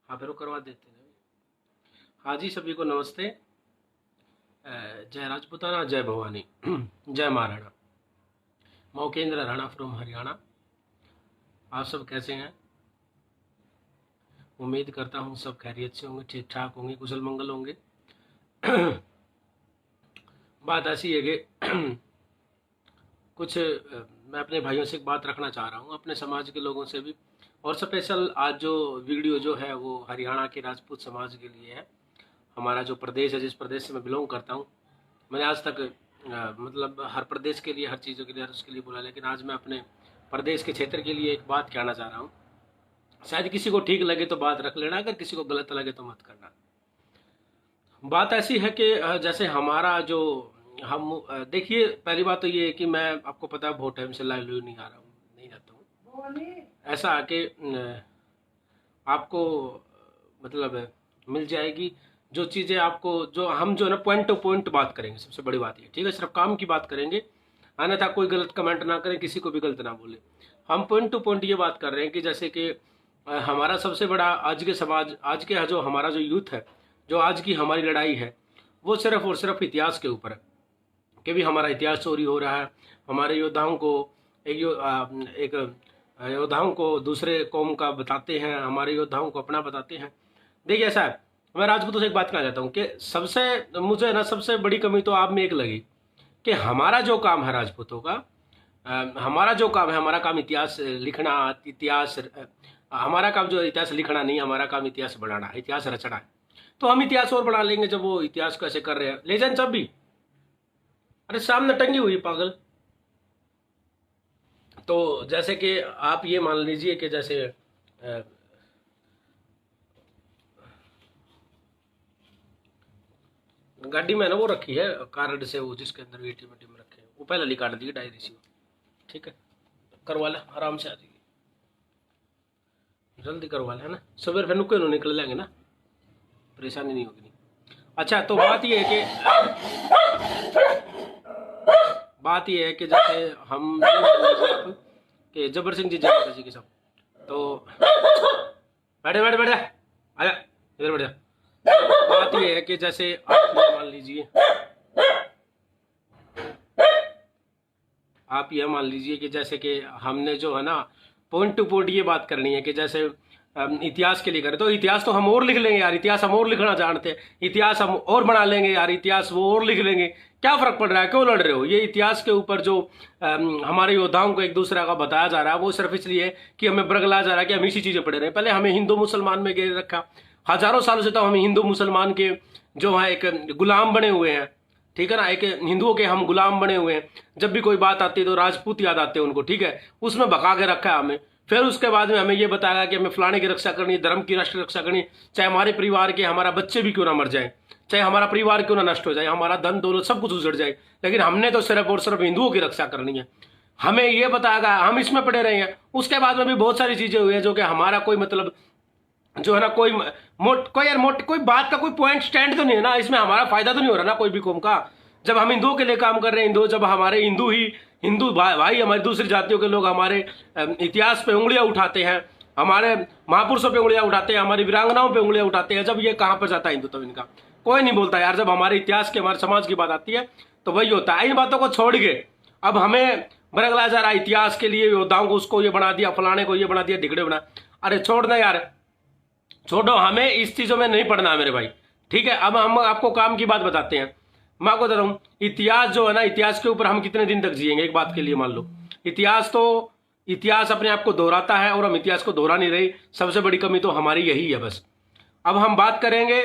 हाँ फिर वो करवा देते हैं। हाँ जी, सभी को नमस्ते। जय राजपूताना, जय भवानी, जय महाराणा। मोकेंद्र राणा फ्रॉम हरियाणा। आप सब कैसे हैं? उम्मीद करता हूँ सब खैरियत से होंगे, ठीक ठाक होंगे, कुशल मंगल होंगे। बात ऐसी है कि कुछ मैं अपने भाइयों से एक बात रखना चाह रहा हूँ, अपने समाज के लोगों से भी, और स्पेशल आज जो वीडियो जो है वो हरियाणा के राजपूत समाज के लिए है। हमारा जो प्रदेश है, जिस प्रदेश से मैं बिलोंग करता हूँ, मैंने आज तक मतलब हर प्रदेश के लिए, हर चीज़ों के लिए, हर उसके लिए बोला, लेकिन आज मैं अपने प्रदेश के क्षेत्र के लिए एक बात कहना चाह रहा हूँ। शायद किसी को ठीक लगे तो बात रख लेना, अगर किसी को गलत लगे तो मत करना। बात ऐसी है कि जैसे हमारा जो हम देखिए, पहली बात तो ये है कि मैं, आपको पता है, बहुत टाइम से लाइव नहीं आ रहा हूँ, नहीं रहता हूँ। ऐसा आके आपको मतलब मिल जाएगी जो चीज़ें आपको, जो हम जो है ना पॉइंट टू पॉइंट बात करेंगे, सबसे बड़ी बात ये, ठीक है, सिर्फ काम की बात करेंगे, अन्यथा कोई गलत कमेंट ना करें, किसी को भी गलत ना बोले। हम पॉइंट टू पॉइंट ये बात कर रहे हैं कि जैसे कि हमारा सबसे बड़ा आज के समाज, आज के जो हमारा जो यूथ है, जो आज की हमारी लड़ाई है, वो सिर्फ और सिर्फ इतिहास के ऊपर है कि भी हमारा इतिहास चोरी हो रहा है। हमारे योद्धाओं को एक योद्धाओं को दूसरे कौम का बताते हैं, हमारे योद्धाओं को अपना बताते हैं। देखिए ऐसा है, मैं राजपूतों से एक बात कहना चाहता हूँ कि सबसे, मुझे ना सबसे बड़ी कमी तो आप में एक लगी कि हमारा जो काम है राजपूतों का, हमारा जो काम है, हमारा काम इतिहास लिखना, इतिहास, हमारा काम जो इतिहास लिखना नहीं, हमारा काम इतिहास बढ़ाना है, इतिहास रचना है। तो हम इतिहास और बढ़ा लेंगे जब वो इतिहास को ऐसे कर रहे हैं, लेजेंड सब भी, अरे सामने टंगी हुई पागल। तो जैसे कि आप ये मान लीजिए कि जैसे गाड़ी में ना वो रखी है कार्ड से, वो जिसके अंदर एटीएम रखे हैं, वो पहले निकाल दी डायरी से, ठीक है, करवा ले, आराम से आ जाएगी, जल्दी करवा ले, है ना, सवेर फिर नुक्के निकल लेंगे ना, परेशानी नहीं होगी। अच्छा, तो बात ये है कि जैसे हम कि जबर सिंह जी, जय जी के सब, तो बैठे बैठे बैठे आजा, इधर बैठ जा। बात ये है कि जैसे आप ये मान लीजिए कि जैसे कि हमने जो है ना पॉइंट टू पॉइंट ये बात करनी है कि जैसे इतिहास के लिए करें, तो इतिहास तो हम और लिख लेंगे यार, इतिहास हम और लिखना जानते हैं, इतिहास हम और बना लेंगे यार, इतिहास वो और लिख लेंगे, क्या फर्क पड़ रहा है, क्यों लड़ रहे हो? ये इतिहास के ऊपर जो हमारे योद्धाओं को एक दूसरे का बताया जा रहा है, वो सिर्फ इसलिए कि हमें बरगलाया जा रहा है कि हम इसी चीजें पढ़े रहे। पहले हमें हिंदू मुसलमान में घेर रखा, हजारों सालों से तो हम हिंदू मुसलमान के जो है एक गुलाम बने हुए हैं, ठीक है ना, एक हिंदुओं के हम गुलाम बने हुए हैं। जब भी कोई बात आती है तो राजपूत याद आते हैं उनको, ठीक है, उसमें भगा के रखा है हमें। फिर उसके बाद में हमें ये बताया कि हमें फलाने की रक्षा करनी है, धर्म की राष्ट्र रक्षा करनी है, चाहे हमारे परिवार के, हमारा बच्चे भी क्यों ना मर जाए, चाहे हमारा परिवार क्यों ना नष्ट हो जाए, हमारा धन दौलत सब कुछ उजड़ जाए, लेकिन हमने तो सिर्फ और सिर्फ हिंदुओं की रक्षा करनी है। हमें ये बताया गया, हम इसमें पड़े रहे हैं। उसके बाद में भी बहुत सारी चीजें हुई है जो कि हमारा कोई मतलब जो है ना, कोई बात का कोई पॉइंट स्टैंड तो नहीं है ना, इसमें हमारा फायदा तो नहीं हो रहा ना कोई भी कौम का। जब हम हिंदुओं के लिए काम कर रहे हैं, जब हमारे हिंदू भाई हमारी दूसरी जातियों के लोग हमारे इतिहास पे उंगलियां उठाते हैं, हमारे महापुरुषों पे उंगलियां उठाते हैं, हमारी वीरांगनाओं पे उंगलियां उठाते हैं, जब ये कहाँ पर जाता है हिंदुत्व इनका? कोई नहीं बोलता यार। जब हमारे इतिहास की, हमारे समाज की बात आती है तो वही होता है। इन बातों को छोड़ के अब हमें बरगलाया जा रहा है इतिहास के लिए, योद्धाओं को उसको ये बना दिया, फलाने को ये बना दिया, ढिगड़े बना। अरे छोड़ना यार, छोड़ो, हमें इस चीजों में नहीं पढ़ना है मेरे भाई, ठीक है। अब हम आपको काम की बात बताते हैं। मैं आपको बता रहा हूँ, इतिहास जो है ना, इतिहास के ऊपर हम कितने दिन तक जिएंगे? एक बात के लिए मान लो, इतिहास अपने आप को दोहराता है और हम इतिहास को दोहरा नहीं रहे। सबसे बड़ी कमी तो हमारी यही है बस। अब हम बात करेंगे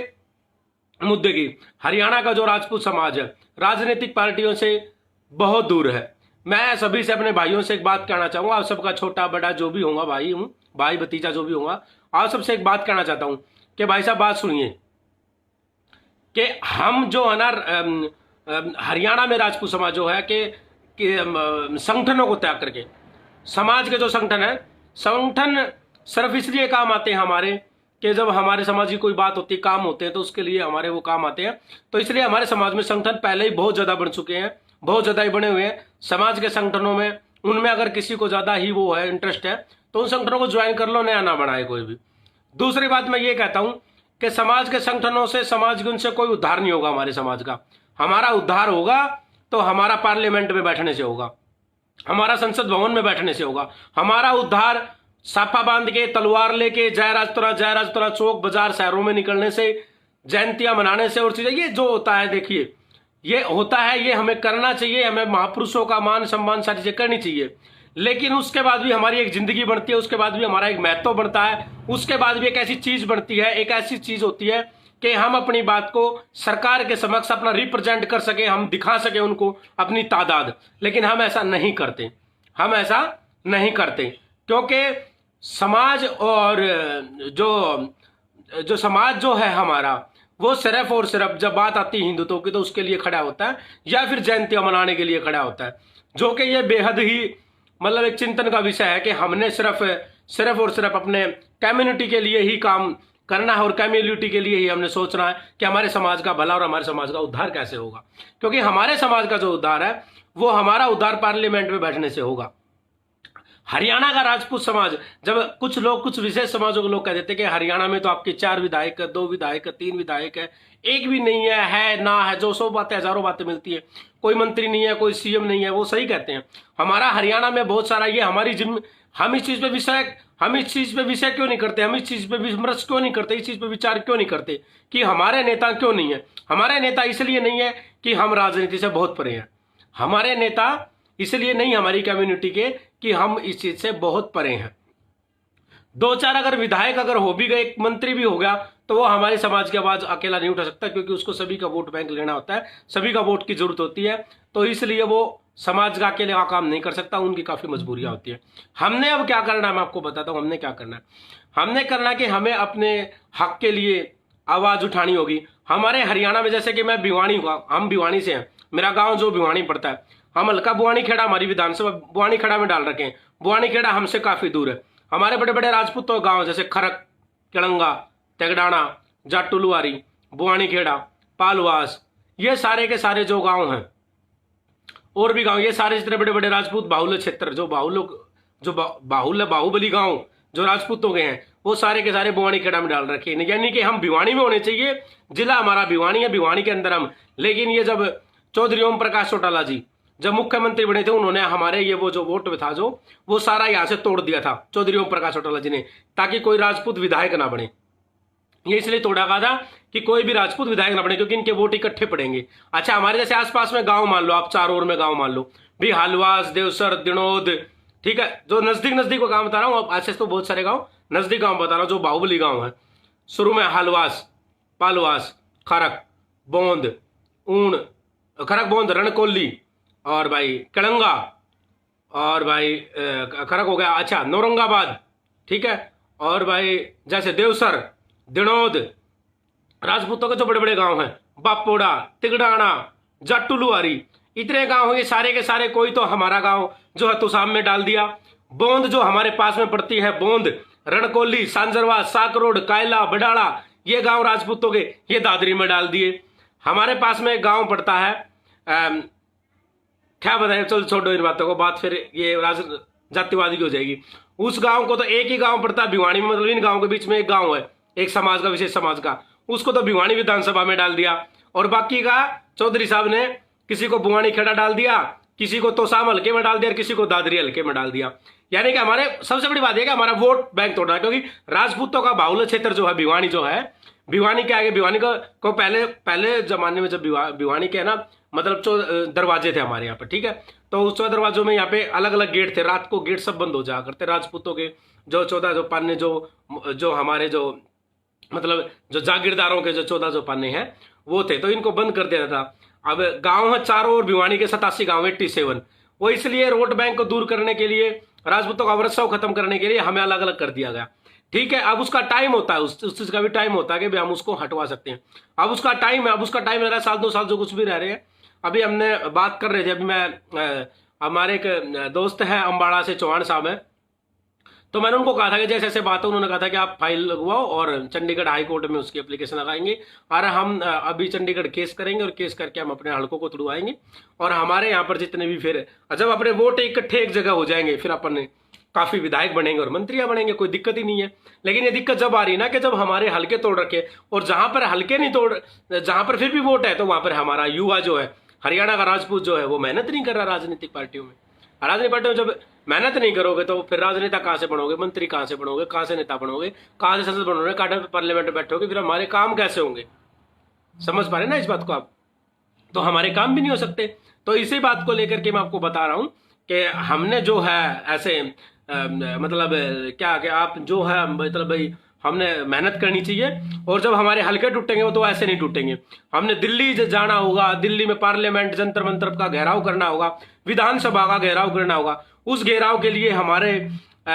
मुद्दे की। हरियाणा का जो राजपूत समाज है राजनीतिक पार्टियों से बहुत दूर है। मैं सभी से, अपने भाइयों से एक बात कहना चाहूंगा, आप सबका छोटा बड़ा जो भी होगा, भाई भतीजा जो भी होगा, आप सबसे एक बात कहना चाहता हूं कि भाई साहब बात सुनिए कि हम जो है ना हरियाणा में राजपूत समाज जो है कि संगठनों को त्याग करके, समाज के जो संगठन सिर्फ इसलिए काम आते हैं हमारे कि जब हमारे समाज की कोई बात होती है, काम होते हैं, तो उसके लिए हमारे वो काम आते हैं। तो इसलिए हमारे समाज में संगठन पहले ही बहुत ज्यादा बढ़ चुके हैं, बहुत ज्यादा ही बने हुए हैं। समाज के संगठनों में, उनमें अगर किसी को ज्यादा ही वो है, इंटरेस्ट है, तो उन संगठनों को ज्वाइन कर लो, नया ना बनाए कोई भी। दूसरी बात मैं ये कहता हूं कि समाज के संगठनों से, समाज के उनसे कोई उद्धार नहीं होगा हमारे समाज का। हमारा उद्धार होगा तो हमारा पार्लियामेंट में बैठने से होगा, हमारा संसद भवन में बैठने से होगा। हमारा उद्धार साफा बांध के, तलवार लेके जय राजतोरा चौक बाजार शहरों में निकलने से, जयंतियां मनाने से और चीजें, ये जो होता है देखिए ये होता है, ये हमें करना चाहिए, हमें महापुरुषों का मान सम्मान सारी चीजें करनी चाहिए। लेकिन उसके बाद भी हमारी एक जिंदगी बनती है, उसके बाद भी हमारा एक महत्व बनता है, उसके बाद भी एक ऐसी चीज बनती है, एक ऐसी चीज होती है कि हम अपनी बात को सरकार के समक्ष अपना रिप्रेजेंट कर सके, हम दिखा सके उनको अपनी तादाद। लेकिन हम ऐसा नहीं करते, हम ऐसा नहीं करते, क्योंकि समाज और जो समाज जो है हमारा, वो सिर्फ और सिर्फ जब बात आती है हिंदुत्व की तो उसके लिए खड़ा होता है, या फिर जयंतियां मनाने के लिए खड़ा होता है, जो कि ये बेहद ही मतलब एक चिंतन का विषय है कि हमने सिर्फ और सिर्फ अपने कम्युनिटी के लिए ही काम करना है, और कम्युनिटी के लिए ही हमने सोचना है कि हमारे समाज का भला और हमारे समाज का उद्धार कैसे होगा। क्योंकि हमारे समाज का जो उद्धार है वो हमारा उद्धार पार्लियामेंट में बैठने से होगा। हरियाणा का राजपूत समाज, जब कुछ विशेष समाजों के लोग कह देते कि हरियाणा में तो आपके 4 विधायक है, 2 विधायक है, 3 विधायक है, एक भी नहीं है ना है, जो 100 बातें हजारों बातें मिलती है, कोई मंत्री नहीं है, कोई सीएम नहीं है, वो सही कहते हैं। हमारा हरियाणा में बहुत सारा, ये हमारी हम इस चीज पे विषय क्यों नहीं करते, हम इस चीज पे विमर्श क्यों नहीं करते, इस चीज पे विचार क्यों नहीं करते कि हमारे नेता क्यों नहीं है। हमारे नेता इसलिए नहीं है कि हम राजनीति से बहुत परे हैं, हमारे नेता इसलिए नहीं हमारी कम्युनिटी के कि हम इस चीज से बहुत परे हैं। 2-4 अगर विधायक अगर हो भी गए, एक मंत्री भी हो गया, तो वो हमारे समाज की आवाज अकेला नहीं उठा सकता, क्योंकि उसको सभी का वोट बैंक लेना होता है, सभी का वोट की जरूरत होती है, तो इसलिए वो समाज का अकेले का काम नहीं कर सकता, उनकी काफी मजबूरियां होती है। हमने अब क्या करना है, मैं आपको बताता हूं हमने क्या करना है। हमने करना कि हमें अपने हक के लिए आवाज उठानी होगी। हमारे हरियाणा में, जैसे कि मैं भिवानी हुआ, हम भिवानी से हैं, मेरा गांव जो भिवानी पड़ता है, हम हल्का बुआनी खेड़ा, हमारी विधानसभा बुआनी खेड़ा में डाल रखे हैं। बुआनी खेड़ा हमसे काफी दूर है। हमारे बड़े बड़े राजपूतों गांव जैसे खरक, केलंगा, तेगडाना, जाटुलुआरी, बुआनी खेड़ा, पालवास, ये सारे के सारे जो गांव हैं, और भी गांव, ये सारे जितने बड़े बड़े राजपूत बाहुल्य क्षेत्र, जो बाहुबली गांव जो राजपूतों के हैं, वो सारे के सारे बुआनी खेड़ा में डाल रखे हैं। यानी कि हम भिवानी में होने चाहिए, जिला हमारा भिवानी है, भिवानी के अंदर हम। लेकिन ये जब चौधरी ओम प्रकाश चौटाला जी जब मुख्यमंत्री बने थे, उन्होंने हमारे ये वो जो वोट था जो वो सारा यहां से तोड़ दिया था चौधरी ओम प्रकाश चौटाला जी ने, ताकि कोई राजपूत विधायक ना बने। ये इसलिए तोड़ा गया था कि कोई भी राजपूत विधायक ना बने, क्योंकि इनके वोट इकट्ठे पड़ेंगे। अच्छा, हमारे जैसे आसपास में गांव मान लो आप, चारों ओर में गांव मान लो भी, हलवास, देवसर, दिनोद, ठीक है, जो नजदीक को गांव बता रहा हूं, ऐसे तो बहुत सारे गांव नजदीक गांव बता रहा हूं, जो बाहुबली गांव है। शुरू में हलवास, पालवास, खरक, बोंद, ऊण, खरक, बोंद, रणकोली, और भाई कलंगा, और भाई खरक हो गया, अच्छा, नौरंगाबाद, ठीक है, और भाई जैसे देवसर, दिनोद, राजपूतों के जो बड़े बड़े गांव हैं, बापोड़ा, तिगड़ाना, जाटुलुआरी, इतने गांव हैं, ये सारे के सारे कोई तो हमारा गांव जो है तुसाम में डाल दिया। बोंद जो हमारे पास में पड़ती है, बोंद, रणकोली, सांजरवा, साकरोड, कायला, बडाड़ा, ये गांव राजपूतों के, ये दादरी में डाल दिए। हमारे पास में एक गांव पड़ता है, क्या बताएं, चलो छोड़ो इन बातों को, बात फिर ये जातिवादी की हो जाएगी। उस गांव को तो एक ही गांव पड़ता है भिवानी में, मतलब इन गांव के बीच में एक गांव है, एक समाज का, विशेष समाज का, उसको तो भिवानी विधानसभा में डाल दिया। और बाकी का चौधरी साहब ने किसी को बुआनी खेड़ा डाल दिया, किसी को तोसाम हल्के में डाल दिया, और किसी को दादरी हल्के में डाल दिया। यानी कि हमारे सबसे बड़ी बात यह कि हमारा वोट बैंक तोड़ रहा है, क्योंकि राजपूतों का बाहुल्य क्षेत्र जो है भिवानी, जो है भिवानी के आगे, भिवानी को पहले जमाने में जब भिवानी के है ना, मतलब दरवाजे थे हमारे यहाँ पे, ठीक है, तो उस 14 दरवाजों में यहाँ पे अलग अलग गेट थे। रात को गेट सब बंद हो जाया करते राजपूतों के, जो 14 जो पाने, जो हमारे जो मतलब जो जागीरदारों के जो 14 जो पाने हैं वो थे, तो इनको बंद कर दिया था। अब गांव है चारों ओर भिवानी के 87 गांव, 87, वो इसलिए वोट बैंक को दूर करने के लिए, राजपूतों का वर्चस्व खत्म करने के लिए हमें अलग अलग कर दिया गया, ठीक है। अब उसका टाइम होता है, उस चीज का भी टाइम होता है कि भाई हम उसको हटवा सकते हैं। अब उसका टाइम है, अब उसका टाइम रह रहा है 1-2 साल, जो कुछ भी रह रहे हैं। अभी हमने बात कर रहे थे, अभी मैं हमारे एक दोस्त है अम्बाड़ा से, चौहान साहब है, तो मैंने उनको कहा था कि जैसे ऐसे बात है, उन्होंने कहा था कि आप फाइल लगवाओ और चंडीगढ़ हाई कोर्ट में उसकी एप्लीकेशन लगाएंगे, और हम अभी चंडीगढ़ केस करेंगे, और केस करके हम अपने हलकों को तुड़वाएंगे, और हमारे यहाँ पर जितने भी फिर जब अपने वोट इकट्ठे एक जगह हो जाएंगे, फिर अपन काफी विधायक बनेंगे और मंत्रियां बनेंगे, कोई दिक्कत ही नहीं है। लेकिन ये दिक्कत जब आ रही है ना कि जब हमारे हलके तोड़ रखे, और जहां पर हलके नहीं तोड़, जहां पर फिर भी वोट है, तो वहां पर हमारा युवा जो है, हरियाणा का राजपूत जो है, वो मेहनत नहीं कर रहा राजनीतिक पार्टियों में। राजनीतिक पार्टियों में जब मेहनत नहीं करोगे तो फिर राजनेता कहां से बनोगे, मंत्री कहां से बनोगे, कहां से नेता बनोगे, कहां से संसद बनोगे, कहां पे पार्लियामेंट में बैठोगे, फिर हमारे काम कैसे होंगे? समझ पा रहे ना इस बात को आप? तो हमारे काम भी नहीं हो सकते। तो इसी बात को लेकर के मैं आपको बता रहा हूं कि हमने जो है ऐसे मतलब क्या कि आप जो है मतलब भाई हमने मेहनत करनी चाहिए, और जब हमारे हल्के टूटेंगे वो तो ऐसे नहीं टूटेंगे। हमने दिल्ली जाना होगा, दिल्ली में पार्लियामेंट जंतर मंतर का घेराव करना होगा, विधानसभा का घेराव करना होगा। उस घेराव के लिए हमारे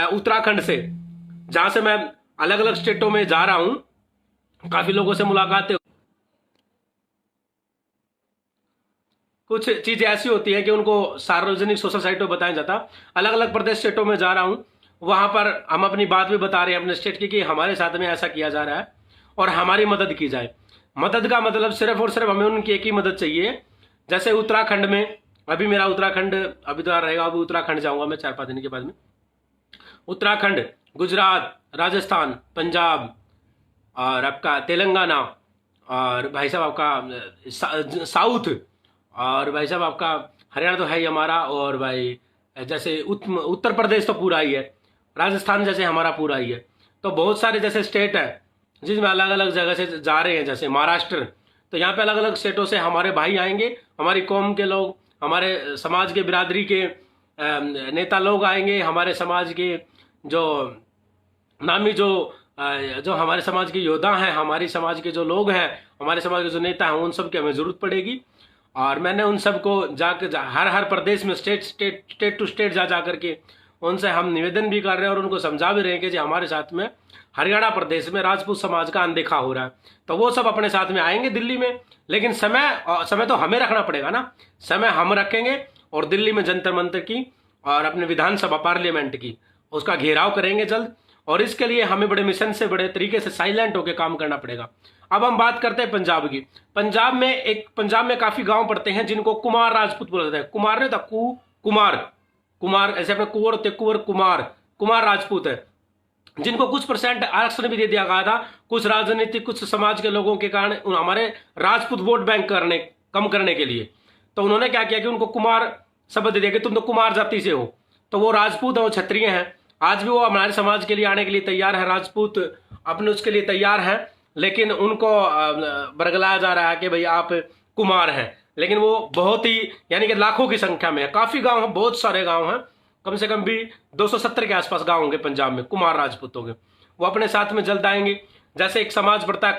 उत्तराखंड से, जहां से मैं अलग अलग स्टेटों में जा रहा हूं, काफी लोगों से मुलाकातें, कुछ चीजें ऐसी होती है कि उनको सार्वजनिक सोशल साइटों बताया जाता। अलग अलग प्रदेश स्टेटों में जा रहा हूं, वहां पर हम अपनी बात भी बता रहे हैं अपने स्टेट की कि हमारे साथ में ऐसा किया जा रहा है और हमारी मदद की जाए। मदद का मतलब सिर्फ और सिर्फ हमें उनकी एक ही मदद चाहिए। जैसे उत्तराखंड में, अभी मेरा उत्तराखंड अभी तो रहेगा, अभी उत्तराखंड जाऊंगा मैं 4-5 दिन के बाद में। उत्तराखंड, गुजरात, राजस्थान, पंजाब और आपका तेलंगाना, और भाई साहब आपका साउथ, और भाई साहब आपका हरियाणा तो है ही हमारा, और भाई जैसे उत्तर प्रदेश तो पूरा ही है, राजस्थान जैसे हमारा पूरा ही है। तो बहुत सारे जैसे स्टेट है जिसमें अलग अलग जगह से जा रहे हैं, जैसे महाराष्ट्र, तो यहाँ पे अलग अलग स्टेटों से हमारे भाई आएंगे, हमारी कौम के लोग, हमारे समाज के बिरादरी के नेता लोग आएंगे, हमारे समाज के जो नामी जो हमारे समाज के योद्धा हैं, हमारी समाज के जो लोग हैं, हमारे समाज के जो नेता हैं, उन सब की हमें जरूरत पड़ेगी। और मैंने उन सबको जाकर हर प्रदेश में स्टेट टू स्टेट जा करके उनसे हम निवेदन भी कर रहे हैं और उनको समझा भी रहे हैं कि जी हमारे साथ में हरियाणा प्रदेश में राजपूत समाज का अनदेखा हो रहा है। तो वो सब अपने साथ में आएंगे दिल्ली में, लेकिन समय तो हमें रखना पड़ेगा ना। समय हम रखेंगे और दिल्ली में जंतर मंतर की और अपने विधानसभा पार्लियामेंट की उसका घेराव करेंगे जल्द। और इसके लिए हमें बड़े मिशन से, बड़े तरीके से साइलेंट होकर काम करना पड़ेगा। अब हम बात करते हैं पंजाब की। पंजाब में काफी गांव पड़ते हैं जिनको कुमार राजपूत बोला जाता है। कुमार नहीं था, कुमार ऐसे अपने कुंवर होते, कुमार राजपूत है, जिनको कुछ परसेंट आरक्षण भी दे दिया गया था कुछ राजनीतिक, कुछ समाज के लोगों के कारण, हमारे राजपूत वोट बैंक कम करने के लिए। तो उन्होंने क्या किया कि उनको कुमार शब्द दे दिया कि तुम तो कुमार जाति से हो। तो वो राजपूत है, वो क्षत्रिय हैं, आज भी वो हमारे समाज के लिए आने के लिए तैयार है, राजपूत अपने उसके लिए तैयार है, लेकिन उनको बरगलाया जा रहा है कि भाई आप कुमार हैं। लेकिन वो बहुत ही, यानी कि लाखों की संख्या में है, काफी गांव हैं, बहुत सारे गांव हैं, कम से कम भी 270 के आसपास गांव होंगे पंजाब में कुमार राजपूतों के। वो अपने साथ में जल्द आएंगे। जैसे एक समाज पड़ता है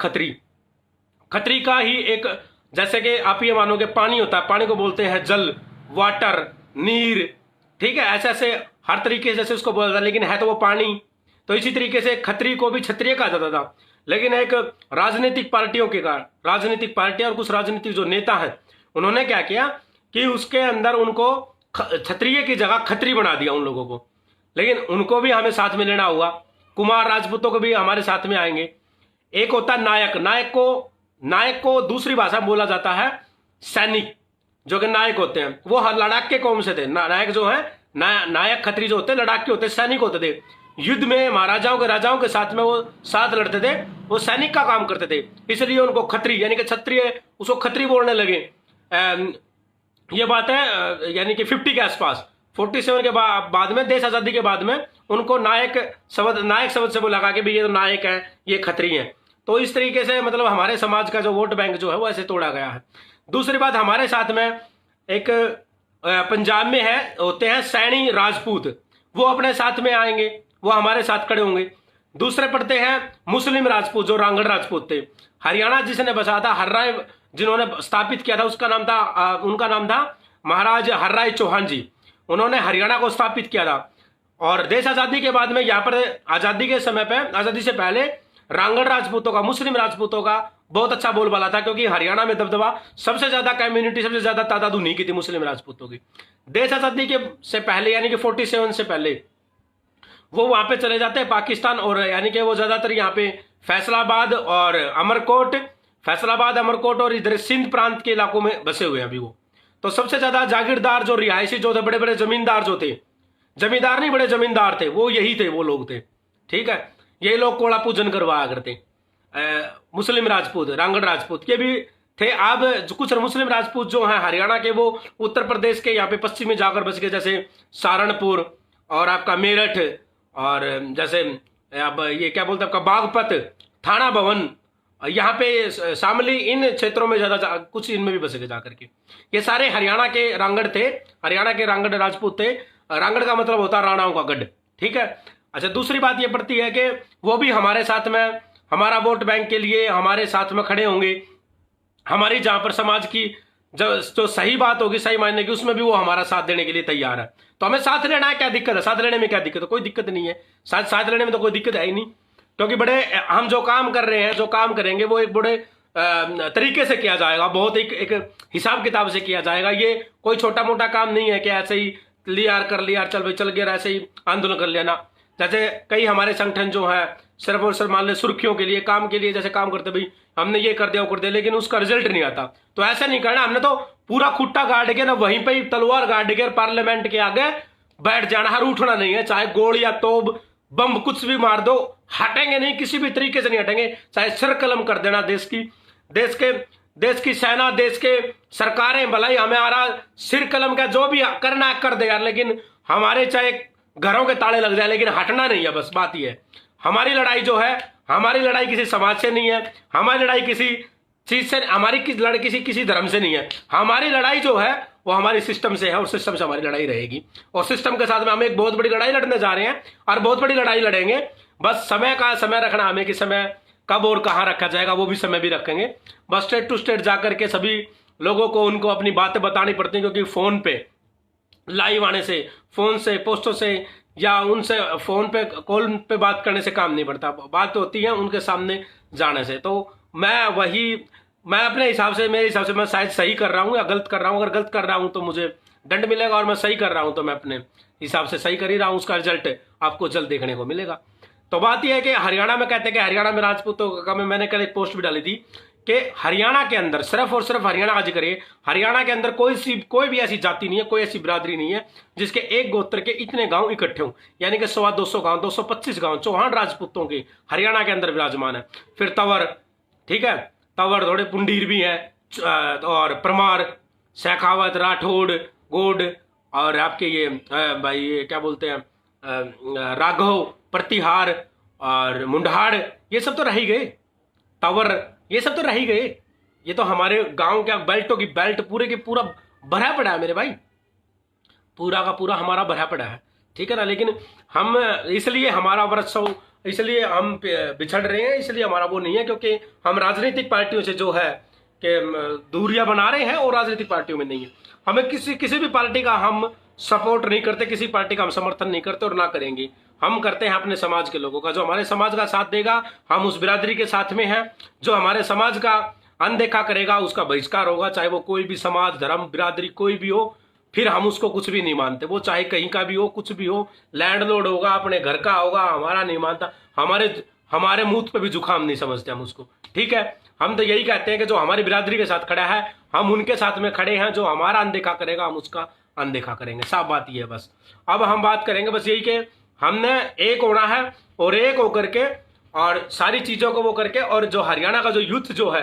खत्री का ही एक, जैसे कि आप ये मानोगे पानी होता है, पानी को बोलते हैं जल, वाटर, नीर, ठीक है, ऐसे ऐसे हर तरीके से जैसे उसको बोला जाता है, लेकिन है तो वो पानी। तो इसी तरीके से खत्री को भी क्षत्रिय कहा जाता था। लेकिन एक राजनीतिक पार्टियां और कुछ राजनीतिक जो नेता हैं, उन्होंने क्या किया कि उसके अंदर उनको क्षत्रिय की जगह खत्री बना दिया उन लोगों को। लेकिन उनको भी हमें साथ में लेना होगा, कुमार राजपूतों को भी हमारे साथ में आएंगे। एक होता है नायक को दूसरी भाषा में बोला जाता है सैनिक, जो कि नायक होते हैं, वो लड़ाक के कौम से थे। नायक जो है, नायक खत्री जो होते हैं, लड़ाक के होते, सैनिक होते थे। युद्ध में महाराजाओं के, राजाओं के साथ में वो साथ लड़ते थे, वो सैनिक का काम करते थे, इसलिए उनको खत्री यानी कि क्षत्रिय, उसको खत्री बोलने लगे। ये बात है यानी कि 50 के आसपास, 47 के बाद में, देश आजादी के बाद में उनको नायक शब्द से बोला कि भाई ये तो नायक है, ये खत्री है। तो इस तरीके से मतलब हमारे समाज का जो वोट बैंक जो है वो ऐसे तोड़ा गया है। दूसरी बात, हमारे साथ में एक पंजाब में होते हैं सैनी राजपूत, वो अपने साथ में आएंगे, वो हमारे साथ खड़े होंगे। दूसरे पड़ते हैं मुस्लिम राजपूत, जो रांगड़ राजपूत थे। हरियाणा जिसने बसा था, हर्राय जिन्होंने स्थापित किया था, उनका नाम था महाराज हर्राय चौहान जी। उन्होंने हरियाणा को स्थापित किया था। और देश आजादी के बाद में यहाँ पर आजादी के समय पे, आजादी से पहले रांगड़ राजपूतों का, मुस्लिम राजपूतों का बहुत अच्छा बोलबाला था, क्योंकि हरियाणा में दबदबा सबसे ज्यादा कम्युनिटी, सबसे ज्यादा तादाद उन्हीं की थी, मुस्लिम राजपूतों की। देश आजादी के से पहले यानी कि 47 से पहले वो वहां पे चले जाते हैं पाकिस्तान, और यानी कि वो ज्यादातर यहाँ पे फैसलाबाद और अमरकोट और इधर सिंध प्रांत के इलाकों में बसे हुए हैं अभी वो। तो सबसे ज्यादा जागीरदार जो रिहायशी जो थे, बड़े बड़े जमींदार जो थे, जमींदार नहीं, बड़े जमींदार थे वो, यही थे वो लोग थे। ठीक है, यही लोग कोड़ा पूजन करवाया करते। मुस्लिम राजपूत, रांगड़ राजपूत ये भी थे। अब कुछ मुस्लिम राजपूत जो हैं हरियाणा के, वो उत्तर प्रदेश के यहाँ पे पश्चिम में जाकर बस गए, जैसे सहारनपुर और आपका मेरठ, और जैसे अब ये क्या बोलते हैं आपका बागपत, थाना भवन, यहाँ पे शामली, इन क्षेत्रों में ज्यादा कुछ इनमें भी बसे गए जाकर के। ये सारे हरियाणा के रांगड़ थे, हरियाणा के रांगड़ राजपूत थे। रांगड़ का मतलब होता है राणाओं का गढ़। ठीक है। अच्छा, दूसरी बात ये पड़ती है कि वो भी हमारे साथ में, हमारा वोट बैंक के लिए हमारे साथ में खड़े होंगे। हमारी जहां पर समाज की जो सही बात होगी, सही मायने की, उसमें भी वो हमारा साथ देने के लिए तैयार है। तो हमें साथ लेना है, क्या दिक्कत है? साथ लेने में क्या दिक्कत है? कोई दिक्कत नहीं है। साथ लेने में तो कोई दिक्कत है ही नहीं, क्योंकि बड़े हम जो काम कर रहे हैं, जो काम करेंगे, वो एक बड़े तरीके से किया जाएगा, बहुत एक हिसाब किताब से किया जाएगा। ये कोई छोटा मोटा काम नहीं है कि ऐसे ही लिया कर लिया, चल भाई चल गया, ऐसे ही आंदोलन कर लिया ना। जैसे कई हमारे संगठन जो है सिर्फ और सिर्फ मान ले सुर्खियों के लिए, काम के लिए जैसे काम करते, भाई हमने ये कर दिया वो कर दिया, लेकिन उसका रिजल्ट नहीं आता। तो ऐसा नहीं करना, हमने तो पूरा खुट्टा गाड़ के ना, वहीं पे ही तलवार गाड़ के पार्लियामेंट के आगे बैठ जाना, हर उठना नहीं है। चाहे गोली या तोप बम कुछ भी मार दो, हटेंगे नहीं, किसी भी तरीके से नहीं हटेंगे। चाहे सिर कलम कर देना देश की सेना, देश के सरकारें, भलाई हमारा सिर कलम का जो भी करना है कर दे यार, लेकिन हमारे चाहे घरों के ताले लग जाए, लेकिन हटना नहीं है। बस बात यह है, हमारी लड़ाई जो है, हमारी लड़ाई किसी समाज से नहीं है, हमारी लड़ाई किसी चीज से, हमारी किसी धर्म से नहीं है। हमारी लड़ाई जो है वो हमारी सिस्टम से है, और सिस्टम से हमारी लड़ाई रहेगी। और सिस्टम के साथ में हम एक बहुत बड़ी लड़ाई लड़ने जा रहे हैं, और बहुत बड़ी लड़ाई लड़ेंगे। बस समय रखना हमें कि समय कब और कहां रखा जाएगा, वो भी समय भी रखेंगे। बस स्टेट टू स्टेट जाकर के सभी लोगों को उनको अपनी बातें बतानी पड़ती हैं, क्योंकि फोन पे लाइव आने से, फोन से, पोस्टों से, या उनसे फोन पे कॉल पे बात करने से काम नहीं बढ़ता। बात तो होती है उनके सामने जाने से। तो मैं अपने हिसाब से, मेरे हिसाब से मैं शायद सही कर रहा हूं या गलत कर रहा हूं। अगर गलत कर रहा हूं तो मुझे दंड मिलेगा, और मैं सही कर रहा हूं तो मैं अपने हिसाब से सही कर ही रहा हूं। उसका रिजल्ट आपको जल्द देखने को मिलेगा। तो बात यह है कि हरियाणा में कहते हैं कि हरियाणा में राजपूतों का, मैंने कल एक पोस्ट भी डाली थी कि हरियाणा के अंदर, सिर्फ और सिर्फ हरियाणा का जिक्र है, हरियाणा के अंदर कोई भी ऐसी जाति नहीं है, कोई ऐसी बिरादरी नहीं है जिसके एक गोत्र के इतने गांव इकट्ठे हों। यानी कि 125 गांव, 225 गांव चौहान राजपूतों के हरियाणा के अंदर विराजमान है। फिर तंवर, ठीक है, तंवर थोड़े पुंडीर भी हैं, और परमार, शेखावत, राठौड़, गोड, और आपके ये भाई ये क्या बोलते हैं, राघव, प्रतिहार और मुंडाड़, ये सब तो रह ही गए। तंवर, ये सब तो रह ही गए। ये तो हमारे गांव के बेल्टों की बेल्ट पूरे के पूरा भरा पड़ा है मेरे भाई, पूरा का पूरा हमारा भरा पड़ा है। ठीक है ना। लेकिन हम इसलिए हमारा व्रतसव, इसलिए हम बिछड़ रहे हैं, इसलिए हमारा वो नहीं है, क्योंकि हम राजनीतिक पार्टियों से जो है कि दूरियां बना रहे हैं, और राजनीतिक पार्टियों में नहीं है। हमें किसी भी पार्टी का हम सपोर्ट नहीं करते, किसी पार्टी का हम समर्थन नहीं करते और ना करेंगे। हम करते हैं अपने समाज के लोगों का। जो हमारे समाज का साथ देगा, हम उस बिरादरी के साथ में हैं। जो हमारे समाज का अनदेखा करेगा, उसका बहिष्कार होगा, चाहे वो कोई भी समाज, धर्म, बिरादरी कोई भी हो। फिर हम उसको कुछ भी नहीं मानते, वो चाहे कहीं का भी हो, कुछ भी हो, लैंडलॉर्ड होगा, अपने घर का होगा, हमारा नहीं मानता। हमारे मुंह पे भी जुकाम नहीं समझते हम उसको। ठीक है। हम तो यही कहते हैं कि जो हमारी बिरादरी के साथ खड़ा है, हम उनके साथ में खड़े हैं। जो हमारा अनदेखा करेगा, हम उसका अनदेखा करेंगे। साफ बात यह है। बस अब हम बात करेंगे बस यही कि हमने एक होना है, और एक होकर के, और सारी चीजों को वो करके, और जो हरियाणा का जो यूथ जो है,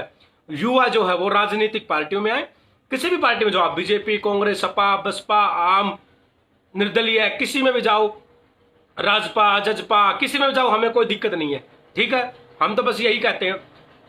युवा जो है, वो राजनीतिक पार्टियों में आए। किसी भी पार्टी में जाओ, आप बीजेपी, कांग्रेस, सपा, बसपा, आम, निर्दलीय, किसी में भी जाओ, राजपा, जजपा, किसी में भी जाओ, हमें कोई दिक्कत नहीं है। ठीक है। हम तो बस यही कहते हैं,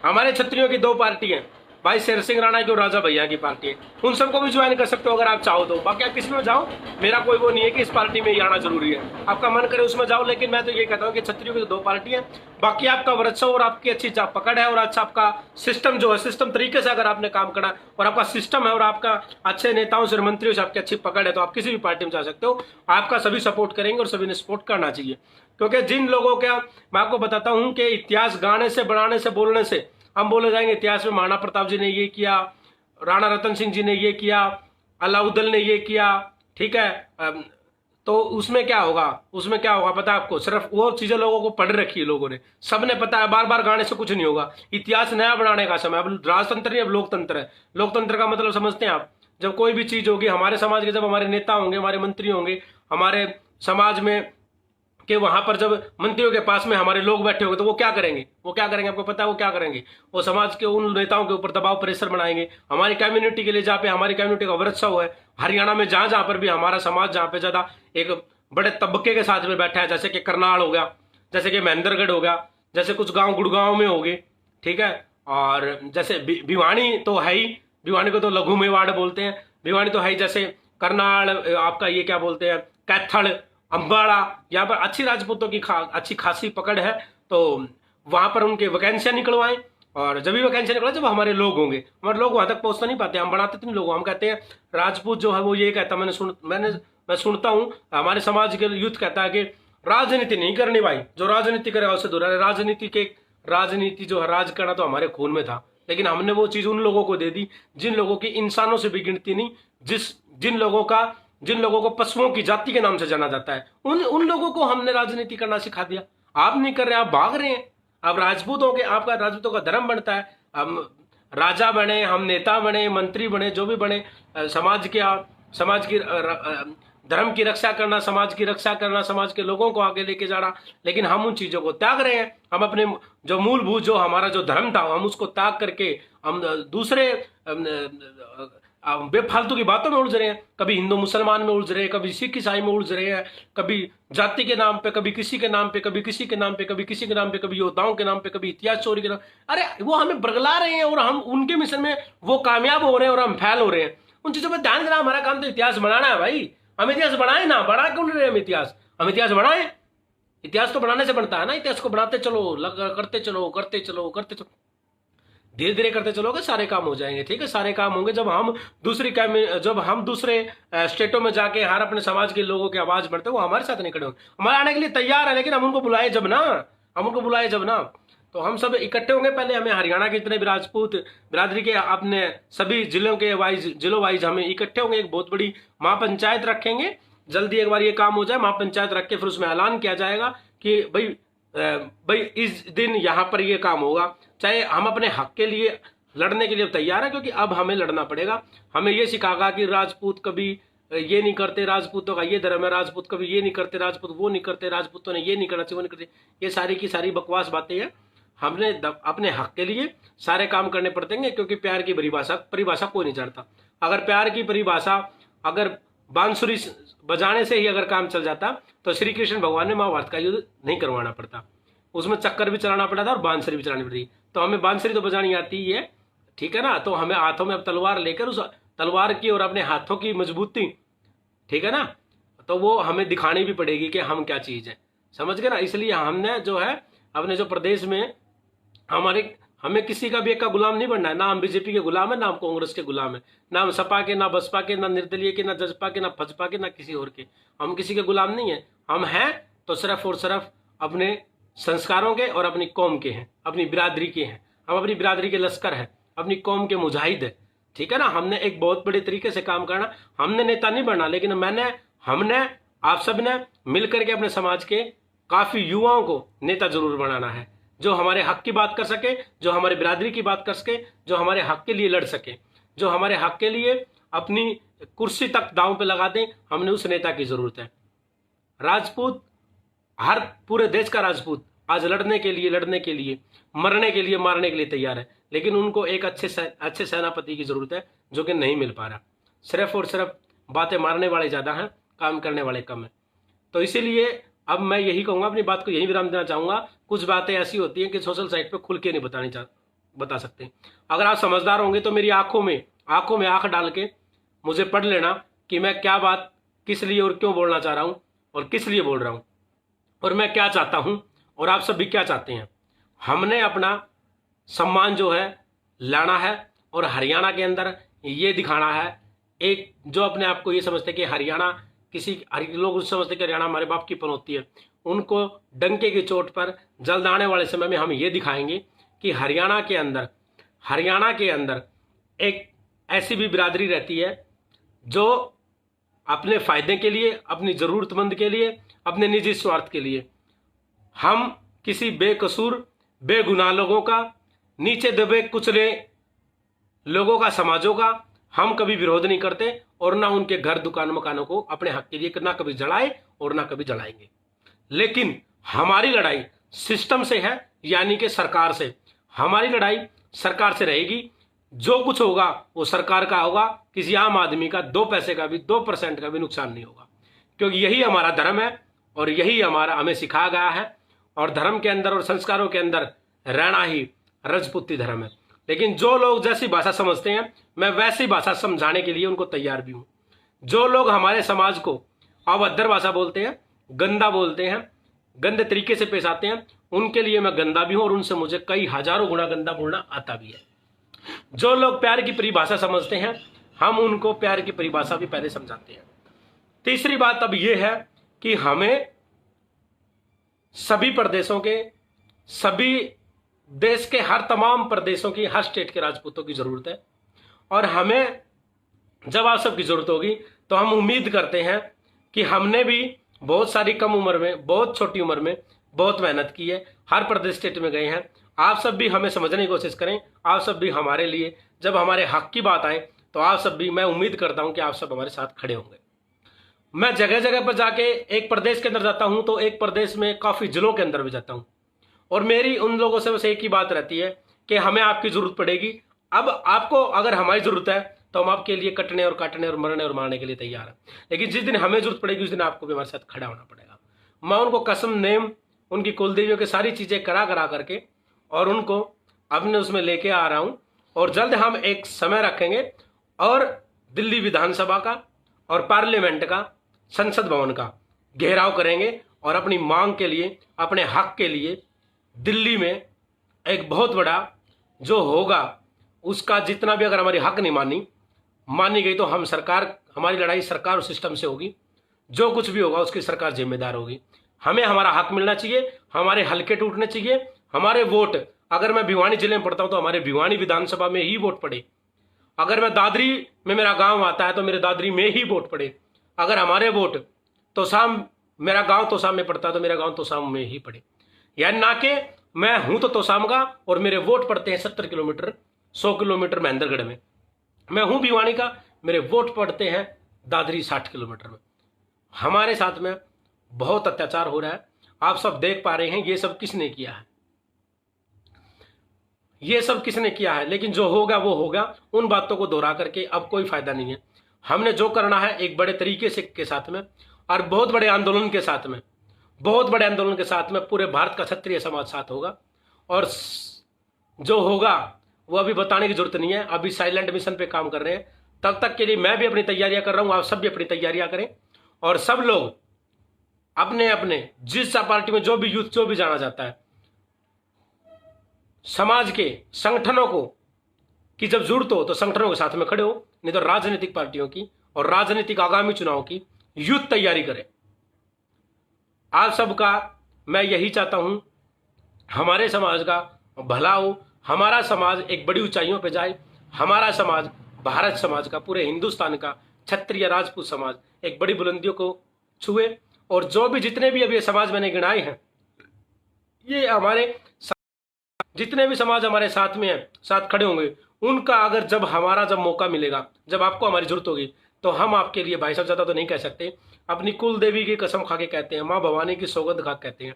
हमारे क्षत्रियों की 2 पार्टी हैं, भाई शेर सिंह राणा की और राजा भैया की पार्टी है। उन सबको भी ज्वाइन कर सकते हो अगर आप चाहो तो। बाकी आप किसी में जाओ, मेरा कोई वो नहीं है कि इस पार्टी में ही आना जरूरी है। आपका मन करे उसमें जाओ, लेकिन मैं तो ये कहता हूँ कि क्षत्रियों की 2 पार्टी है। बाकी आपका वर्चस्व और आपकी अच्छी पकड़ है, और अच्छा आपका सिस्टम जो है, सिस्टम तरीके से अगर आपने काम करा, और आपका सिस्टम है, और आपका अच्छे नेताओं से, मंत्रियों से आपकी अच्छी पकड़ है, तो आप किसी भी पार्टी में जा सकते हो। आपका सभी सपोर्ट करेंगे, और सभी ने सपोर्ट करना चाहिए। क्योंकि जिन लोगों का, मैं आपको बताता हूँ कि इतिहास गाने से, बनाने से, बोलने से हम बोले जाएंगे इतिहास में महाराणा प्रताप जी ने ये किया, राणा रतन सिंह जी ने ये किया, अलाउद्दीन ने ये किया। ठीक है। तो उसमें क्या होगा, पता है आपको? सिर्फ वो चीजें लोगों को पढ़ रखी है लोगों ने, सबने पता है। बार बार गाने से कुछ नहीं होगा। इतिहास नया बनाने का समय। अब राजतंत्र नहीं, अब लोकतंत्र है। लोकतंत्र का मतलब समझते हैं आप? जब कोई भी चीज होगी, हमारे समाज के जब हमारे नेता होंगे, हमारे मंत्री होंगे, हमारे समाज में कि वहां पर जब मंत्रियों के पास में हमारे लोग बैठे होंगे तो वो क्या करेंगे, वो क्या करेंगे, आपको पता है वो क्या करेंगे? वो समाज के उन नेताओं के ऊपर दबाव प्रेशर बनाएंगे हमारी कम्युनिटी के लिए, जहाँ पे हमारी कम्युनिटी का वर्चस्व है। हरियाणा में जहां जहां पर भी हमारा समाज जहां पे ज्यादा एक बड़े तबके के साथ में बैठा है, जैसे कि करनाल हो गया, जैसे कि महेंद्रगढ़ हो गया, जैसे कुछ गांव गुड़गांव में हो गए, ठीक है, और जैसे भिवानी तो है ही, भिवानी को तो लघु मेवाड़ बोलते हैं, भिवानी तो है ही, जैसे करनाल आपका ये क्या बोलते हैं, कैथल, अंबाड़ा, यहाँ पर अच्छी राजपूतों की अच्छी खासी पकड़ है, तो वहां पर उनके वैकेंसियां निकलवाएं, और जब भी वैकेंसी निकले जब हमारे लोग होंगे, हमारे लोग वहां तक पहुंचना नहीं पाते, हम बढ़ाते इतने लोग, हम कहते हैं राजपूत जो है वो ये कहता, मैं सुनता हूं हमारे समाज के यूथ कहता है कि राजनीति नहीं करनी भाई, जो राजनीति करेगा उससे दूर है। राजनीति जो है, राज करना तो हमारे खून में था, लेकिन हमने वो चीज उन लोगों को दे दी जिन लोगों की इंसानों से भी गिनती नहीं, जिन लोगों को पशुओं की जाति के नाम से जाना जाता है, उन लोगों को हमने राजनीति करना सिखा दिया। आप नहीं कर रहे, आप भाग रहे हैं। अब आपका राजपूतों का धर्म बनता है, हम राजा बने, हम नेता बने, मंत्री बने, जो भी बने, समाज की धर्म की रक्षा करना, समाज की रक्षा करना, समाज के लोगों को आगे लेके जाना, लेकिन हम उन चीजों को त्याग रहे हैं। हम अपने जो मूलभूत जो हमारा जो धर्म था हम उसको त्याग करके हम दूसरे बेफालतू की बातों में उलझ रहे हैं। कभी हिंदू मुसलमान में उलझ रहे हैं, कभी सिख ईसाई में उलझ रहे हैं, कभी जाति के नाम पे, कभी किसी के नाम पे, कभी किसी के नाम पे, कभी किसी के नाम पे, कभी योद्धाओं के नाम पे, कभी इतिहास चोरी के नाम। अरे वो हमें बरगला रहे हैं और हम उनके मिशन में वो कामयाब हो रहे हैं और हम फैल हो रहे हैं। उन चीजों पर ध्यान देना, हमारा काम तो इतिहास बनाना है भाई। हम इतिहास बनाए ना, बना क्यों नहीं रहे हम इतिहास? हम इतिहास बनाए, इतिहास तो बनाने से बनता है ना। इतिहास को बनाते चलो, करते चलो, करते चलो, करते चलो, धीरे धीरे करते चलोगे सारे काम हो जाएंगे। ठीक है, सारे काम होंगे जब हम दूसरे स्टेटों में जाके हर अपने समाज के लोगों की आवाज बढ़ते, वो हमारे साथ नहीं खड़े होंगे, हमारे आने के लिए तैयार है, लेकिन हम उनको बुलाए जब ना, तो हम सब इकट्ठे होंगे। पहले हमें हरियाणा के जितने भी राजपूत बिरादरी के अपने सभी जिलों वाइज हमें इकट्ठे होंगे, एक बहुत बड़ी महापंचायत रखेंगे। जल्दी एक बार ये काम हो जाए, महापंचायत रख के फिर उसमें ऐलान किया जाएगा कि भाई इस दिन यहाँ पर ये काम होगा। चाहे हम अपने हक के लिए लड़ने के लिए तैयार है, क्योंकि अब हमें लड़ना पड़ेगा। हमें ये सिखागा कि राजपूत कभी ये नहीं करते, राजपूतों का ये धर्म है, राजपूत कभी ये नहीं करते, राजपूत वो नहीं करते, राजपूतों ने ये नहीं करना चाहिए, वो नहीं करते। ये सारी की सारी बकवास बातें हैं। हमने अपने हक के लिए सारे काम करने पड़ते हैं, क्योंकि प्यार की परिभाषा कोई नहीं जानता। अगर प्यार की परिभाषा अगर बांसुरी बजाने से ही अगर काम चल जाता तो श्री कृष्ण भगवान ने महाभारत का युद्ध नहीं करवाना पड़ता। उसमें चक्कर भी चलाना पड़ा था और बांसुरी भी चलानी पड़ती। तो हमें बांसुरी तो बजानी आती ही है, ठीक है ना। तो हमें हाथों में अब तलवार लेकर उस तलवार की और अपने हाथों की मजबूती, ठीक है ना, तो वो हमें दिखानी भी पड़ेगी कि हम क्या चीज है, समझ गए ना। इसलिए हमने जो है अपने जो प्रदेश में हमें किसी का भी एक का गुलाम नहीं बनना है। ना हम बीजेपी के गुलाम है, ना हम कांग्रेस के गुलाम है, ना हम सपा के, ना बसपा के, ना निर्दलीय के, ना जजपा के, ना फजपा के, ना किसी और के। हम किसी के गुलाम नहीं है। हम हैं तो सिर्फ और सिर्फ अपने संस्कारों के और अपनी कौम के हैं, अपनी बिरादरी के हैं। हम अपनी बिरादरी के लश्कर हैं, अपनी कौम के मुजाहिद है, ठीक है ना। हमने एक बहुत बड़े तरीके से काम करना। हमने नेता नहीं बनना, लेकिन हमने आप सब ने मिलकर के अपने समाज के काफी युवाओं को नेता जरूर बनाना है, जो हमारे हक की बात कर सके, जो हमारे बिरादरी की बात कर सके, जो हमारे हक के लिए लड़ सके, जो हमारे हक के लिए अपनी कुर्सी तक दांव पे लगा दें। हमने उस नेता की जरूरत है। राजपूत, हर पूरे देश का राजपूत आज लड़ने के लिए, मरने के लिए, मारने के लिए तैयार है, लेकिन उनको एक अच्छे सेनापति की जरूरत है, जो कि नहीं मिल पा रहा। सिर्फ और सिर्फ बातें मारने वाले ज्यादा हैं, काम करने वाले कम है। तो इसीलिए अब मैं यही कहूंगा, अपनी बात को यही विराम देना चाहूंगा। कुछ बातें ऐसी होती हैं कि सोशल साइट पे खुल के नहीं बता सकते। अगर आप समझदार होंगे तो मेरी आंखों में आंख डाल के मुझे पढ़ लेना कि मैं क्या बात, किस लिए और क्यों बोलना चाह रहा हूं, और किस लिए बोल रहा हूं, और मैं क्या चाहता हूं, और आप सब भी क्या चाहते हैं। हमने अपना सम्मान जो है लाना है, और हरियाणा के अंदर ये दिखाना है। एक जो अपने आप को ये समझते कि हरियाणा लोग समझते कि हरियाणा हमारे बाप की पनौती है, उनको डंके की चोट पर जल्द आने वाले समय में हम ये दिखाएंगे कि हरियाणा के अंदर एक ऐसी भी बिरादरी रहती है जो अपने फायदे के लिए, अपनी जरूरतमंद के लिए, अपने निजी स्वार्थ के लिए, हम किसी बेकसूर बेगुनाह लोगों का, नीचे दबे कुचले लोगों का, समाजों का हम कभी विरोध नहीं करते, और ना उनके घर दुकान मकानों को अपने हक के लिए ना कभी जलाए और ना कभी जलाएंगे। लेकिन हमारी लड़ाई सिस्टम से है, यानी कि सरकार से। हमारी लड़ाई सरकार से रहेगी। जो कुछ होगा वो सरकार का होगा, किसी आम आदमी का 2 पैसे का भी 2% का भी नुकसान नहीं होगा, क्योंकि यही हमारा धर्म है और यही हमें सिखाया गया है। और धर्म के अंदर और संस्कारों के अंदर रहना ही राजपूती धर्म है। लेकिन जो लोग जैसी भाषा समझते हैं, मैं वैसी भाषा समझाने के लिए उनको तैयार भी हूं। जो लोग हमारे समाज को अभद्र भाषा बोलते हैं, गंदा बोलते हैं, गंदे तरीके से पेश आते हैं, उनके लिए मैं गंदा भी हूं और उनसे मुझे कई हजारों गुना गंदा बोलना आता भी है। जो लोग प्यार की परिभाषा समझते हैं, हम उनको प्यार की परिभाषा भी पहले समझाते हैं। तीसरी बात अब यह है कि हमें सभी प्रदेशों के, सभी देश के हर तमाम प्रदेशों की, हर स्टेट के राजपूतों की जरूरत है। और हमें जब आप सबकी जरूरत होगी तो हम उम्मीद करते हैं कि हमने भी बहुत सारी कम उम्र में, बहुत छोटी उम्र में बहुत मेहनत की है, हर प्रदेश स्टेट में गए हैं। आप सब भी हमें समझने की कोशिश करें। आप सब भी हमारे लिए, जब हमारे हक की बात आए तो आप सब भी, मैं उम्मीद करता हूं कि आप सब हमारे साथ खड़े होंगे। मैं जगह जगह पर जाके एक प्रदेश के अंदर जाता हूं तो एक प्रदेश में काफी जिलों के अंदर भी जाता हूं, और मेरी उन लोगों से बस एक ही बात रहती है कि हमें आपकी जरूरत पड़ेगी। अब आपको अगर हमारी जरूरत है तो हम आपके लिए कटने और काटने और मरने और मारने के लिए तैयार हैं। लेकिन जिस दिन हमें जरूरत पड़ेगी उस दिन आपको भी हमारे साथ खड़ा होना पड़ेगा। मैं उनको कसम, नेम, उनकी कुलदेवियों की सारी चीजें करा करके और उनको अपने उसमें लेके आ रहा हूं। और जल्द हम एक समय रखेंगे और दिल्ली विधानसभा का और पार्लियामेंट का, संसद भवन का घेराव करेंगे और अपनी मांग के लिए, अपने हक के लिए दिल्ली में एक बहुत बड़ा जो होगा, उसका जितना भी, अगर हमारी हक नहीं मानी गई तो हम सरकार, हमारी लड़ाई सरकार और सिस्टम से होगी। जो कुछ भी होगा उसकी सरकार जिम्मेदार होगी। हमें हमारा हक मिलना चाहिए, हमारे हल्के टूटने चाहिए, हमारे वोट, अगर मैं भिवानी जिले में पढ़ता हूं तो हमारे भिवानी विधानसभा में ही वोट पड़े। अगर मैं दादरी में, मेरा गांव आता है तो मेरे दादरी में ही वोट पड़े। अगर हमारे वोट तोसाम, मेरा गांव तोसाम में पड़ता है तो मेरा गांव तोसाम में ही पड़े। यानी ना कि मैं हूं तो तोसाम का और मेरे वोट पड़ते हैं 70 किलोमीटर, 100 किलोमीटर महेंद्रगढ़ में। मैं हूं भिवानी का, मेरे वोट पड़ते हैं दादरी 60 किलोमीटर में। हमारे साथ में बहुत अत्याचार हो रहा है, आप सब देख पा रहे हैं। ये सब किसने किया है? ये सब किसने किया है? लेकिन जो होगा वो होगा। उन बातों को दोहरा करके अब कोई फायदा नहीं है। हमने जो करना है एक बड़े तरीके से के साथ में और बहुत बड़े आंदोलन के साथ में, बहुत बड़े आंदोलन के साथ में पूरे भारत का क्षत्रिय समाज साथ होगा। और जो होगा वो अभी बताने की जरूरत नहीं है, अभी साइलेंट मिशन पे काम कर रहे हैं। तब तक के लिए मैं भी अपनी तैयारियां कर रहा हूं, आप सब भी अपनी तैयारियां करें। और सब लोग अपने अपने जिस पार्टी में जो भी यूथ, जो भी जाना जाता है, समाज के संगठनों को कि जब जरूरत हो तो संगठनों के साथ में खड़े हो, नहीं तो राजनीतिक पार्टियों की और राजनीतिक आगामी चुनाव की यूथ तैयारी करें। आप सबका मैं यही चाहता हूं, हमारे समाज का भला हो, हमारा समाज एक बड़ी ऊंचाइयों पे जाए, हमारा समाज, भारत समाज का, पूरे हिंदुस्तान का क्षत्रिय राजपूत समाज एक बड़ी बुलंदियों को छुए। और जो भी जितने भी अभी समाज मैंने गिनाए हैं, ये हमारे जितने भी समाज हमारे साथ में हैं, साथ खड़े होंगे, उनका अगर जब मौका मिलेगा, जब आपको हमारी जरूरत होगी, तो हम आपके लिए, भाई साहब ज्यादा तो नहीं कह सकते, अपनी कुल देवी की कसम खा के कहते हैं, माँ भवानी की सौगंध खा कहते हैं,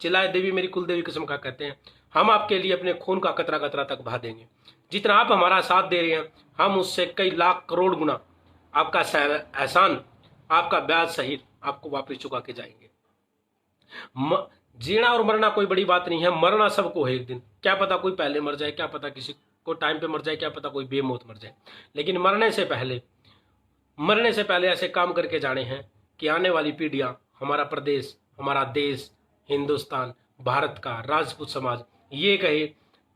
चिल्लाए देवी मेरी कुल देवी कसम खा कहते हैं, हम आपके लिए अपने खून का कतरा कतरा तक बहा देंगे। जितना आप हमारा साथ दे रहे हैं, हम उससे कई लाख करोड़ गुना आपका एहसान, आपका ब्याज सहित आपको वापस चुका के जाएंगे। जीना और मरना कोई बड़ी बात नहीं है, मरना सबको है एक दिन। क्या पता कोई पहले मर जाए, क्या पता किसी को टाइम पे मर जाए, क्या पता कोई बेमौत मर जाए। लेकिन मरने से पहले ऐसे काम करके जाने हैं कि आने वाली पीढ़ियां, हमारा प्रदेश, हमारा देश, हिंदुस्तान, भारत का राजपूत समाज ये कहे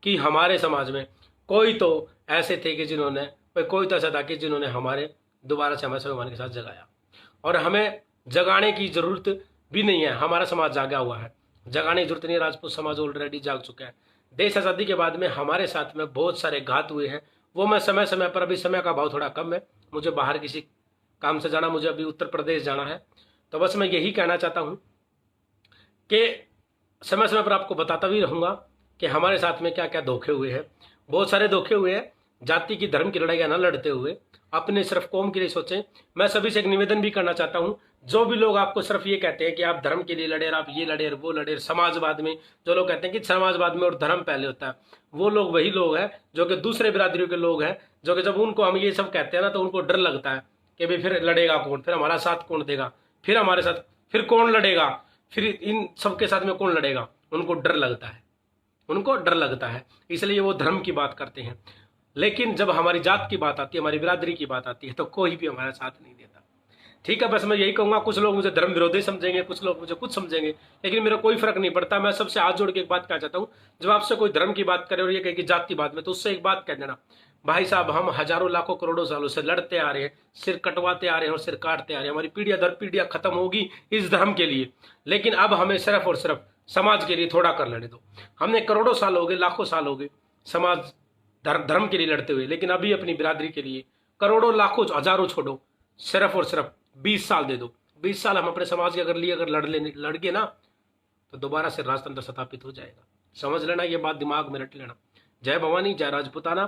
कि हमारे समाज में कोई तो ऐसे थे कि जिन्होंने, कोई तो ऐसा था कि जिन्होंने हमारे दोबारा से हमारे स्वाभिमान के साथ जगाया। और हमें जगाने की जरूरत भी नहीं है, हमारा समाज जागा हुआ है, जगाने की जरूरत नहीं है, राजपूत समाज ऑलरेडी जाग चुका है। देश आज़ादी के बाद में हमारे साथ में बहुत सारे घात हुए हैं, वो मैं समय समय पर, अभी समय का भाव थोड़ा कम है, मुझे बाहर किसी काम से जाना, मुझे अभी उत्तर प्रदेश जाना है, तो बस मैं यही कहना चाहता हूँ कि समय समय पर आपको बताता भी रहूँगा कि हमारे साथ में क्या क्या धोखे हुए हैं। बहुत सारे धोखे हुए हैं, जाति की, धर्म की लड़ाइयाँ न लड़ते हुए अपने सिर्फ कौम के लिए सोचें। मैं सभी से एक निवेदन भी करना चाहता हूं, जो भी लोग आपको सिर्फ ये कहते हैं कि आप धर्म के लिए लड़े, आप ये लड़े वो लड़े, समाजवाद में जो लोग कहते हैं कि समाजवाद में और धर्म पहले होता है, वो लोग वही लोग हैं जो कि दूसरे बिरादरियों के लोग हैं, जो कि जब उनको हम ये सब कहते हैं ना तो उनको डर लगता है कि भाई फिर लड़ेगा कौन, फिर हमारा साथ कौन देगा, फिर हमारे साथ फिर कौन लड़ेगा, फिर इन सबके साथ में कौन लड़ेगा। उनको डर लगता है, उनको डर लगता है, इसलिए वो धर्म की बात करते हैं। लेकिन जब हमारी जात की बात आती है, हमारी बिरादरी की बात आती है, तो कोई भी हमारा साथ नहीं देता। ठीक है, बस मैं यही कहूंगा, कुछ लोग मुझे धर्म विरोधी समझेंगे, कुछ लोग मुझे कुछ समझेंगे, लेकिन मेरा कोई फर्क नहीं पड़ता। मैं सबसे हाथ जोड़ के एक बात कहना चाहता हूँ, जब आपसे कोई धर्म की बात करे और ये कहे कि जात की बात में, तो उससे एक बात कह देना, भाई साहब हम हजारों लाखों करोड़ों सालों से लड़ते आ रहे हैं, सिर कटवाते आ रहे हैं और सिर काटते आ रहे हैं, हमारी पीढ़ियां दर पीढ़ियां खत्म होगी इस धर्म के लिए, लेकिन अब हमें सिर्फ और सिर्फ समाज के लिए थोड़ा कर लेने दो। हमने करोड़ों साल हो गए, लाखों साल हो गए समाज धर्म के लिए लड़ते हुए, लेकिन अभी अपनी बिरादरी के लिए करोड़ों लाखों हजारों छोड़ो, सिर्फ और सिर्फ 20 साल दे दो। 20 साल हम अपने समाज के अगर लड़ गए ना, तो दोबारा से राजतंत्र स्थापित हो जाएगा। समझ लेना, ये बात दिमाग में रट लेना। जय भवानी, जय राजपूताना।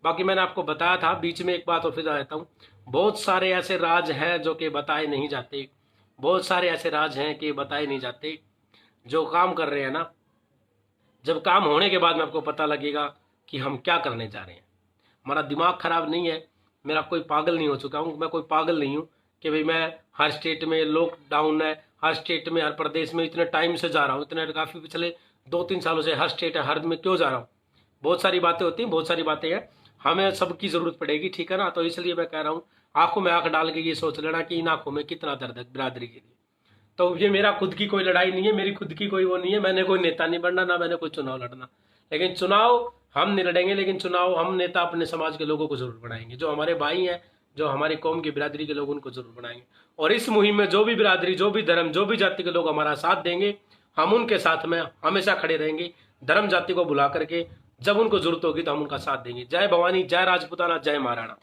बाकी मैंने आपको बताया था, बीच में एक बात और फिर देता हूँ, बहुत सारे ऐसे राज हैं जो कि बताए नहीं जाते, बहुत सारे ऐसे राज हैं कि बताए नहीं जाते, जो काम कर रहे हैं ना, जब काम होने के बाद में आपको पता लगेगा कि हम क्या करने जा रहे हैं। हमारा दिमाग खराब नहीं है, मेरा कोई पागल नहीं हो चुका हूँ, मैं कोई पागल नहीं हूँ कि भाई मैं हर स्टेट में लॉकडाउन है, हर स्टेट में हर प्रदेश में इतने टाइम से जा रहा हूँ, इतने काफ़ी पिछले 2-3 सालों से हर स्टेट है, हर में क्यों जा रहा हूँ। बहुत सारी बातें होती हैं, बहुत सारी बातें हैं, हमें सबकी ज़रूरत पड़ेगी, ठीक है ना। तो इसलिए मैं कह रहा हूँ, आंखों में आंख डाल के ये सोच लेना कि इन आंखों में कितना दर्द है बिरादरी के लिए। तो ये मेरा खुद की कोई लड़ाई नहीं है, मेरी खुद की कोई वो नहीं है, मैंने कोई नेता नहीं बनना, ना मैंने कोई चुनाव लड़ना, लेकिन चुनाव हम नहीं लड़ेंगे, लेकिन चुनाव हम नेता अपने समाज के लोगों को जरूर बनाएंगे, जो हमारे भाई हैं, जो हमारी कौम की बिरादरी के लोग, उनको जरूर बनाएंगे। और इस मुहिम में जो भी बिरादरी, जो भी धर्म, जो भी जाति के लोग हमारा साथ देंगे, हम उनके साथ में हमेशा खड़े रहेंगे, धर्म जाति को बुला करके। जब उनको जरूरत होगी तो हम उनका साथ देंगे। जय भवानी, जय राजपूताना, जय महाराणा।